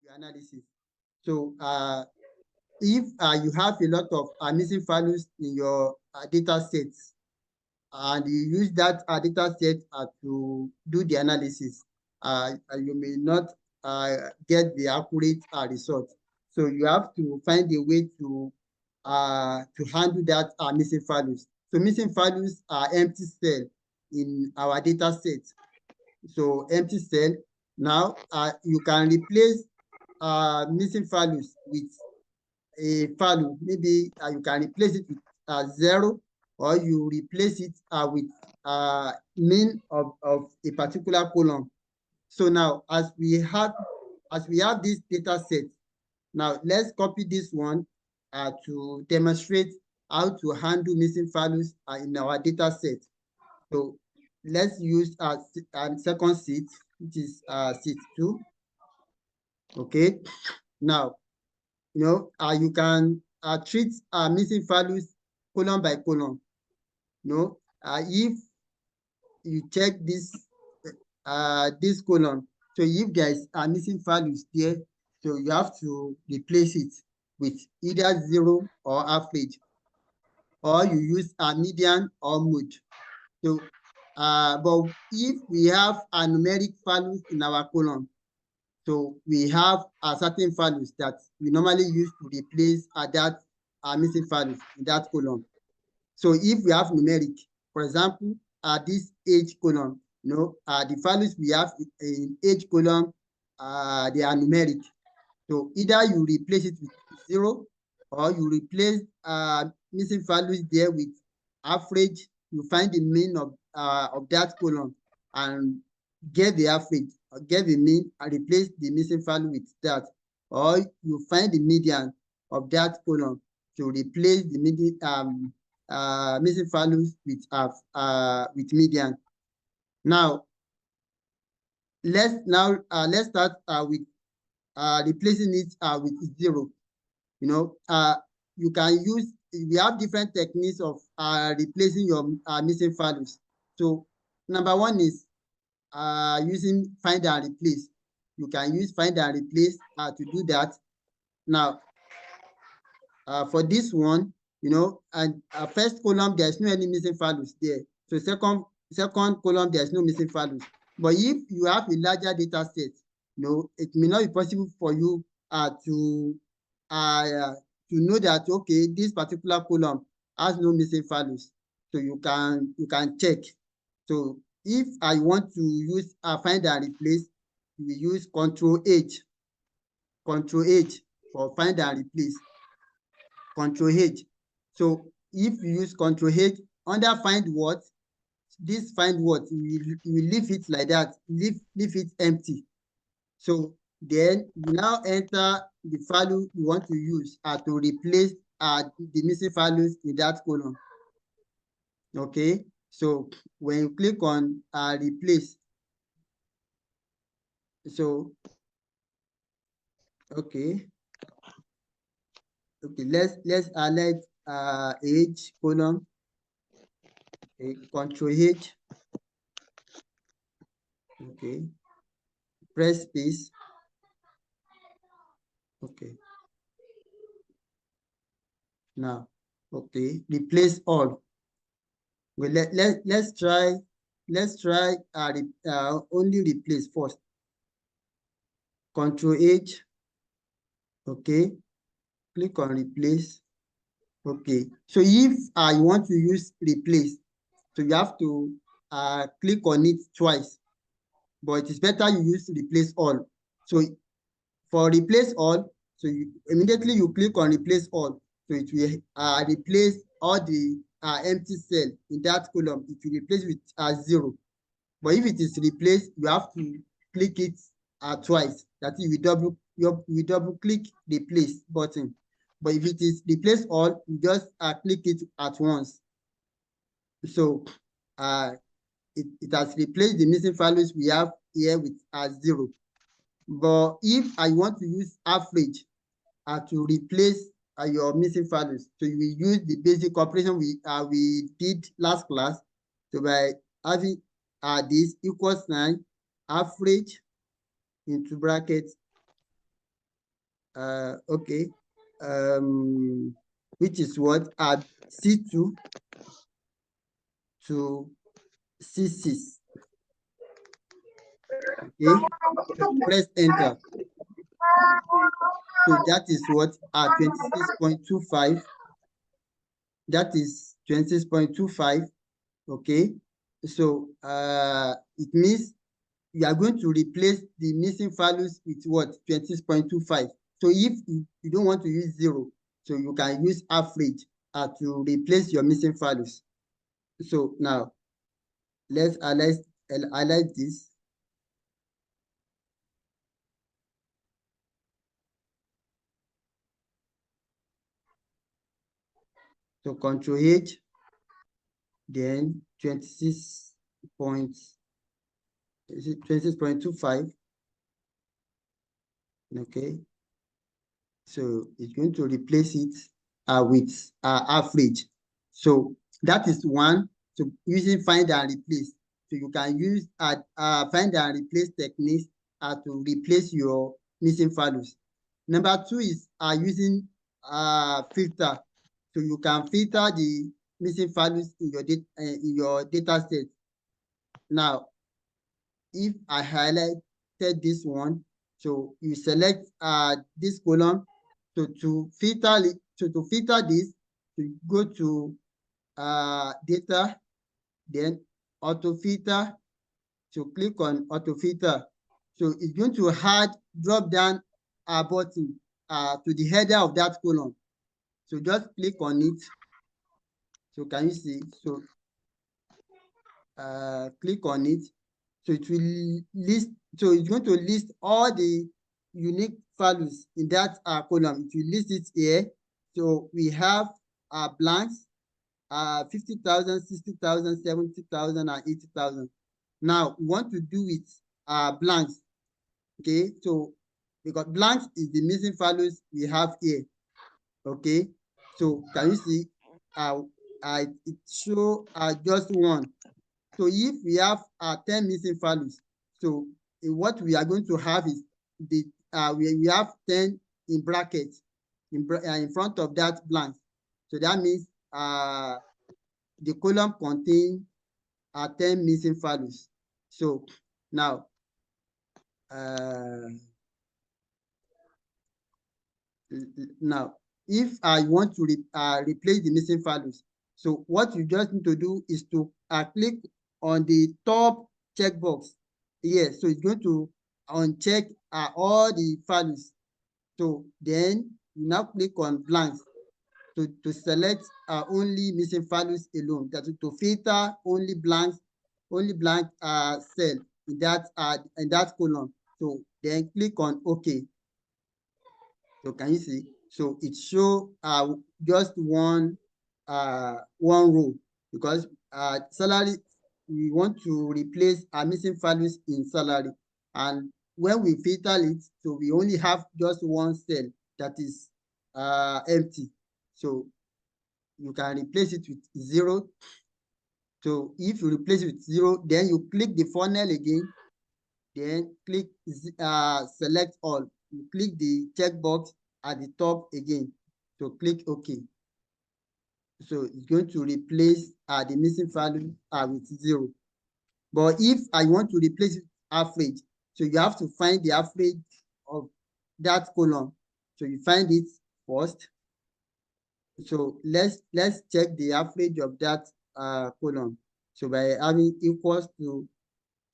your analysis. So if you have a lot of missing values in your data sets, and you use that data set to do the analysis, you may not get the accurate result. So you have to find a way to handle that missing values. So missing values are empty cell in our data set. So empty cell. Now you can replace missing values with a value. Maybe you can replace it with 0, or you replace it with mean of a particular column. So now as we have this data set, now let's copy this one to demonstrate how to handle missing values in our data set. So let's use second sheet, which is sheet 2. Okay. Now, you can treat missing values column by column. If you check this column, so if there's missing values there, so you have to replace it with either 0 or average, or you use a median or mode. So but if we have numeric values in our column, so we have certain values that we normally use to replace that missing values in that column. So if we have numeric, for example, this age column, the values we have in age column, they are numeric. So either you replace it with 0, or you replace missing values there with average. You find the mean of that column and get the average, or get the mean and replace the missing value with that. Or you find the median of that column to replace the median, missing values with median. Now let's start with replacing it with 0. You can use, we have different techniques of replacing your missing values. So number one is using find and replace. You can use find and replace to do that. Now for this one, and first column, there's no any missing values there. So second column, there's no missing values. But if you have a larger data set, it may not be possible for you to know that, okay, this particular column has no missing values. So you can check. So if I want to use find and replace, we use Control-H for find and replace. Control-H. So if you use Control-H under find what, this find what, you will leave it like that, leave it empty. So then you now enter the value you want to use to replace the missing values in that column. Okay, so when you click on replace, so okay, let's highlight age column. Okay, Control-H. Okay, press space. Okay. Now, okay, replace all. Well, let's try only replace first. Control-H. Okay, click on replace. Okay, so if you want to use replace, so you have to click on it twice, but it is better you use replace all. So for replace all, so immediately you click on replace all, so it will replace all the empty cell in that column. It will replace with 0. But if it is replaced, you have to click it twice. That is, we double click the replace button. But if it is replace all, you just click it at once. So it has replaced the missing values we have here with 0. But if I want to use average to replace your missing values, so you will use the basic operation we did last class. So by having this equals sign, average into brackets, Okay, which is what at C2 to C6. Okay, press enter. So that is what at 26.25. That is 26.25. Okay, so it means you are going to replace the missing values with what? 26.25. So if you don't want to use zero, so you can use average to replace your missing values. So now let's highlight this. So Control H, then 26.25. Okay, so it's going to replace it with average. So that is one. So using find and replace. So you can use find and replace techniques to replace your missing values. Number two is using filter. So you can filter the missing values in your data set. Now, if I highlighted this one, so you select this column. So to filter this, you go to data, then auto filter. So click on auto filter. So it's going to add drop down button to the header of that column. So just click on it. So can you see? So click on it. So it will list, so it's going to list all the unique values in that column. It will list it here. So we have blanks, 50,000, 60,000, 70,000, and 80,000. Now we want to do it blanks. Okay, so because blanks is the missing values we have here. Okay, so can you see? It show just one. So if we have 10 missing values, so what we are going to have is we have 10 in brackets in front of that blank. So that means the column contains 10 missing values. So now uh, if I want to replace the missing values, so what you just need to do is to click on the top checkbox here. So it's going to uncheck all the values. So then you now click on blanks to select only missing values alone. That is to filter only blank cell in that column. So then click on OK. So can you see? So it show just one row because salary, we want to replace our missing values in salary, and when we filter it, so we only have just one cell that is empty. So you can replace it with zero. So if you replace it with zero, then you click the funnel again, then click select all. You click the checkbox at the top again. So click OK. So it's going to replace the missing value with zero. But if I want to replace it with average, so you have to find the average of that column. So you find it first. So let's check the average of that column. So by having equals to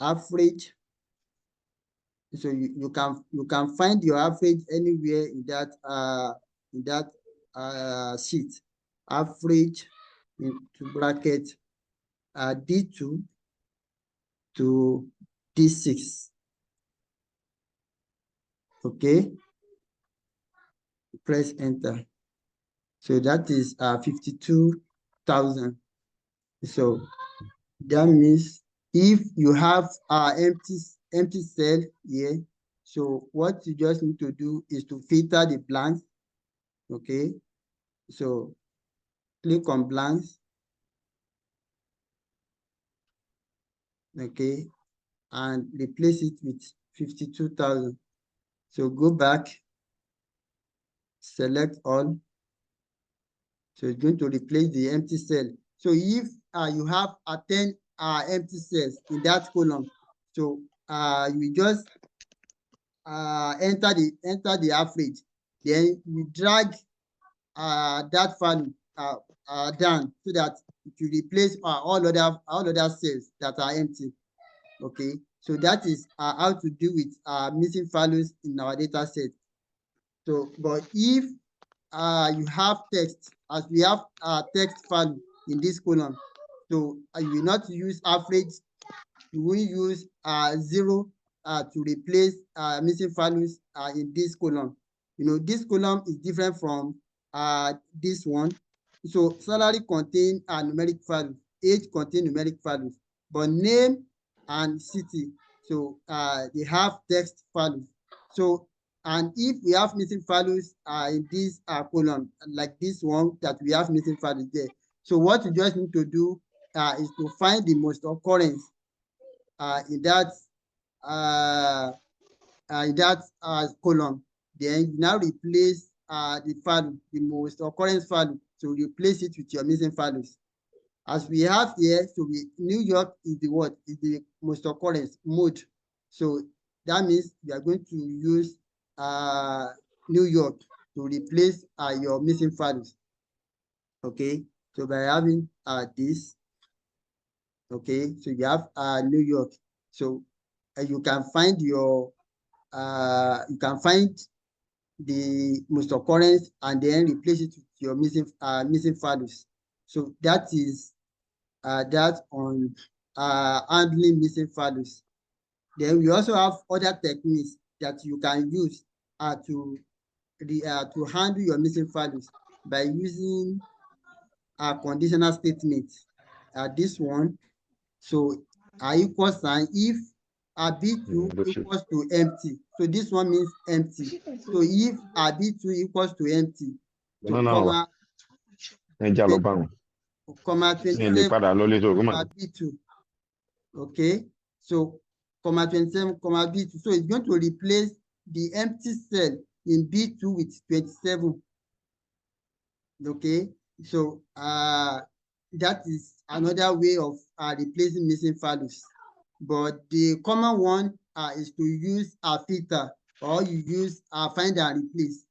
average, so you can find your average anywhere in that sheet. Average into bracket D2 to D6. Okay, press enter. So that is 52,000. So that means if you have empty cell here, so what you just need to do is to filter the blanks. Okay, so click on blanks. Okay, and replace it with 52,000. So go back select all. So it's going to replace the empty cell. So if you have 10 empty cells in that column, so you just enter the average, then you drag that value down so that it will replace all other cells that are empty. Okay, so that is how to deal with missing values in our data set. So, but if you have text, as we have text value in this column, so you will not use average, you will use zero to replace missing values in this column. You know, this column is different from this one. So salary contain numeric values, age contain numeric values, but name and city, so they have text values. So, and if we have missing values in this column, like this one that we have missing values there, so what you just need to do is to find the most occurrence in that column. Then you now replace the value, the most occurrence value, to replace it with your missing values. As we have here, so New York is the what? Is the most occurrence mode. So that means we are going to use New York to replace your missing values. Okay, so by having this, okay, so you have New York. So you can find your you can find the most occurrence and then replace it with your missing values. So that is that on handling missing values. Then we also have other techniques that you can use to handle your missing values by using a conditional statement. This one, so equal sign if B2 equals to empty. So this one means empty. So if B2 equals to empty, so comma 27 comma B2. Okay, so comma 27 comma B2. So it's going to replace the empty cell in B2 with 27. Okay, so that is another way of replacing missing values. But the common one is to use a filter, or you use find and replace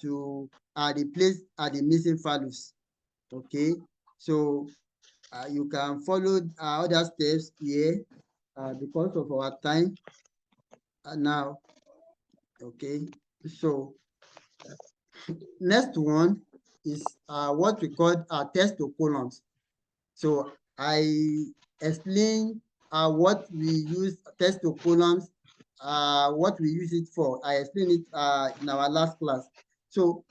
to replace the missing values. Okay, so you can follow other steps here because of our time now. Okay, so next one is what we call test to columns. So I explain what we use test to columns, what we use it for. I explained it in our last class. So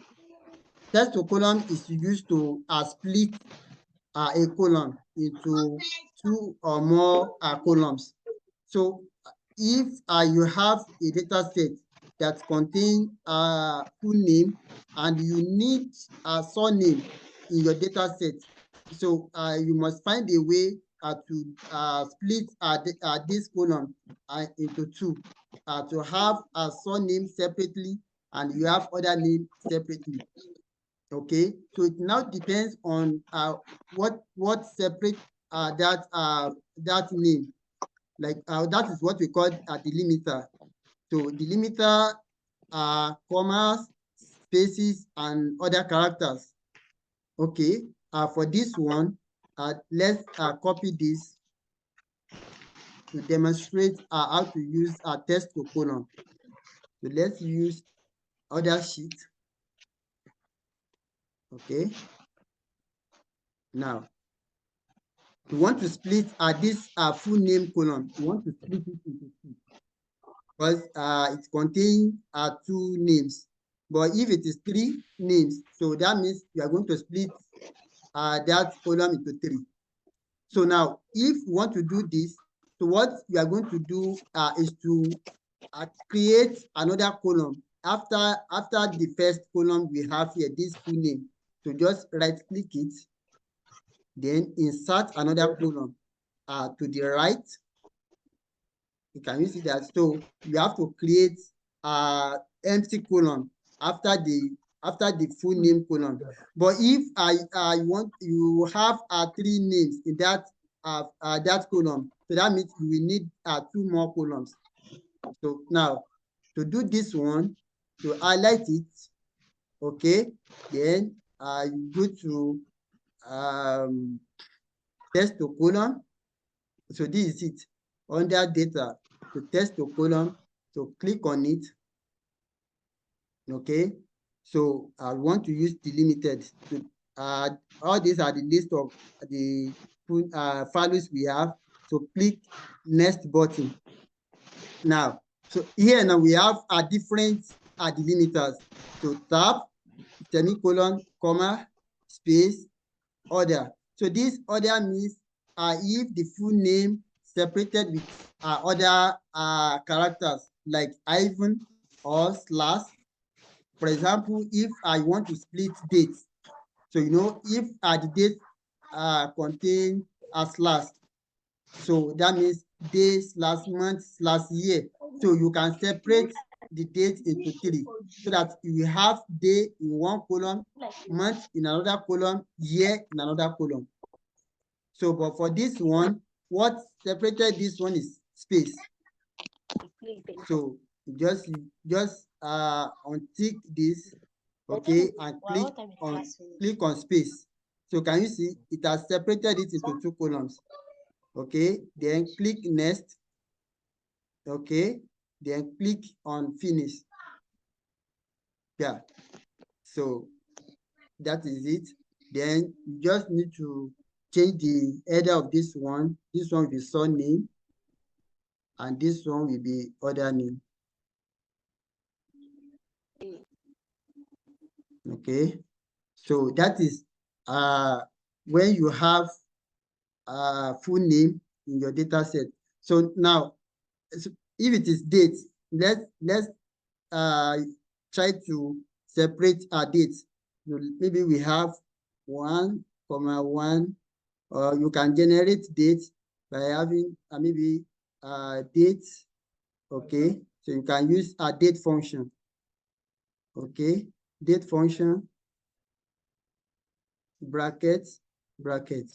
test to column is used to split a column into two or more columns. So if you have a data set that contains full name and you need a surname in your data set, so you must find a way to split this column into two, to have a surname separately and you have other name separately. Okay, so it now depends on what separate that name. Like that is what we call a delimiter. So delimiter, commas, spaces, and other characters. Okay, for this one, let's copy this to demonstrate how to use a test to column. So let's use other sheet. Okay. Now, we want to split this full name column. We want to split it into two because it contains two names. But if it is three names, so that means we are going to split that column into three. So now, if we want to do this, so what we are going to do is to create another column after the first column we have here, this full name. So just right click it, then insert another column to the right. You can see that. So you have to create empty column after the after the full name column. But if I want, you have 3 names in that that column, so that means you will need 2 more columns. So now to do this one, to highlight it, okay, then you go to text to column. So this is it under data, to text to column. So click on it. Okay, so I want to use delimited. To all these are the list of the values we have. So click next button. Now, so here now we have a different delimiters. So tab, semicolon, comma, space, order. So this order means if the full name separated with other characters like hyphen or slash. For example, if I want to split dates, so you know, if the date contain a slash, so that means day slash month slash year. So you can separate the date into 3, so that you have day in one column, month in another column, year in another column. So, but for this one, what separated this one is space. So just untick this, okay, and click on space. So can you see it has separated it into 2 columns? Okay, then click next. Okay, then click on finish. Yeah, so that is it. Then you just need to change the header of this one. This one will be surname, and this one will be other name. Okay, so that is when you have full name in your data set. So now, if it is date, let's try to separate our dates. Maybe we have 1,1, or you can generate date by having maybe date. Okay, so you can use a date function. Okay, date function, bracket, bracket.